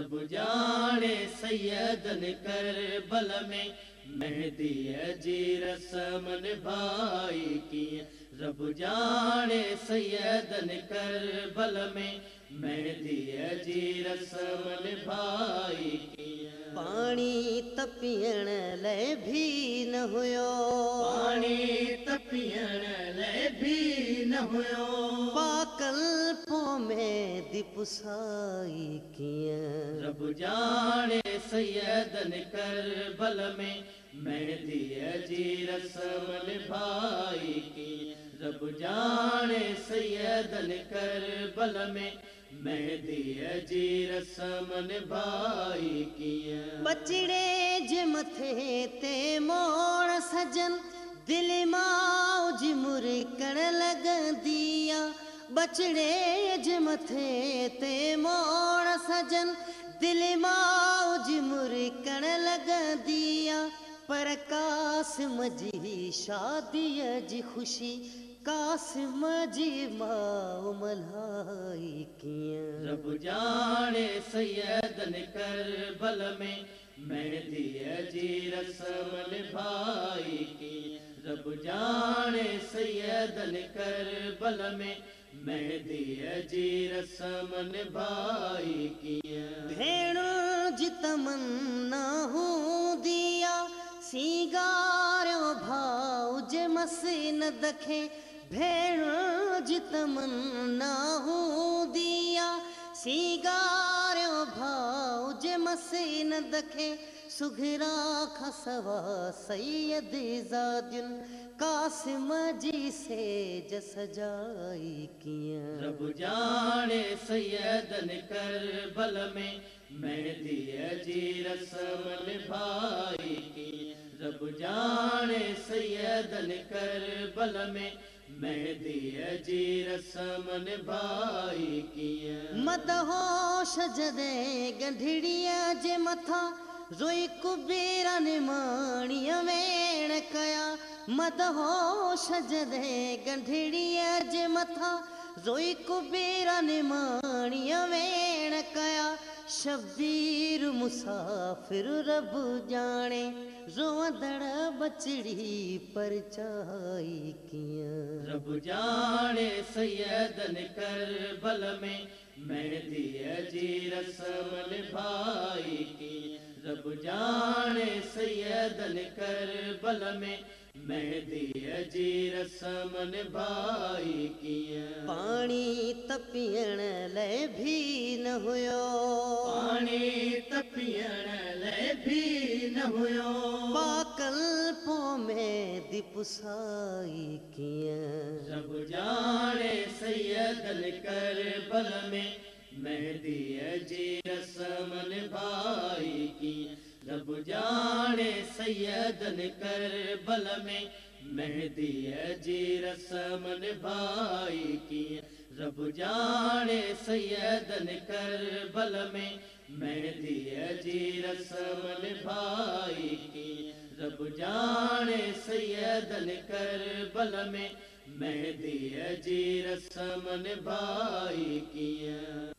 रब जाने सैयदन करबल में मेहदी जी रस्म निभाई किया। रब जाने सैयदन करबल में मेहदी जी रस्म निभाई किया। पानी तपियण ले भी न हुयो, पानी तपियण ले भी न हुयो। पाकल पो में दिपुसाई किया। रब जाने सैयदन करबल में मेहदी जी रस्म निभाई की। रब जाने सैयदन करबल में मेहदी जी रस्म निभाई किया। बचड़े जे मथे ते मोड़ सजन दिल मां जी मुरकण लगंदिया। बचड़े जे मथे ते मोड़ सजन दिल मां जी मुरकण लगंदिया। पर कासिम जी शादीअ जी ख़ुशी कासिम जी मां मल्हाई कीअं। रब जाने सैयदन करबल में मेहदी जी रस्म निभाई की। रब जाने सैयदन करबल में मेहदी जी रस्म निभाई किया। भेणु जी तमन्ना हूंदिया सिंगारियो भाउ जे मसी न दखे। भेणु जी तमन्ना हूंदिया सिंगारियो भाउ जे मसी न दखे। सुघरा खां सवा सैयद ज़ादियुन कासिम जी सेज सजाई कीअं। रब जाने सैयदन करबल में मेहदी जी रस्म निभाई की। रब जाने सैयदन करबल में मेहदी जी रस्म निभाई किया। मदहोश जदे गंढड़िया जे मथा रोई कुबेरा ने माणिया वेण कया। मदहोश जदे गंढड़िया जे मथा रोई कुबेरा ने माणिया वेण कया। शबीर मुसाफिर रब जाने रोंदड़ बचड़ी परचाई कीअं। रब जाने सैयदन करबल में मेहदी जी रस्म निभाई की। रब जाने सैयदन करबल में मेहदी जी रस्म निभाई किया। पानी तपियण ले भी न हुयो, पानी तपियण ले भी न हुयो। पाकल पो में दिपुसाई कीअं। रब जाने सैयदन करबल में मेहदी जी रस्म निभाई की। रब जाने सैयदन करबल में मेहदी जी रस्म निभाई की। रब जाने सैयदन करबल में मेहदी जी रस्म निभाई की। रब जाने सैयदन करबल में मेहदी जी रस्म निभाई किया।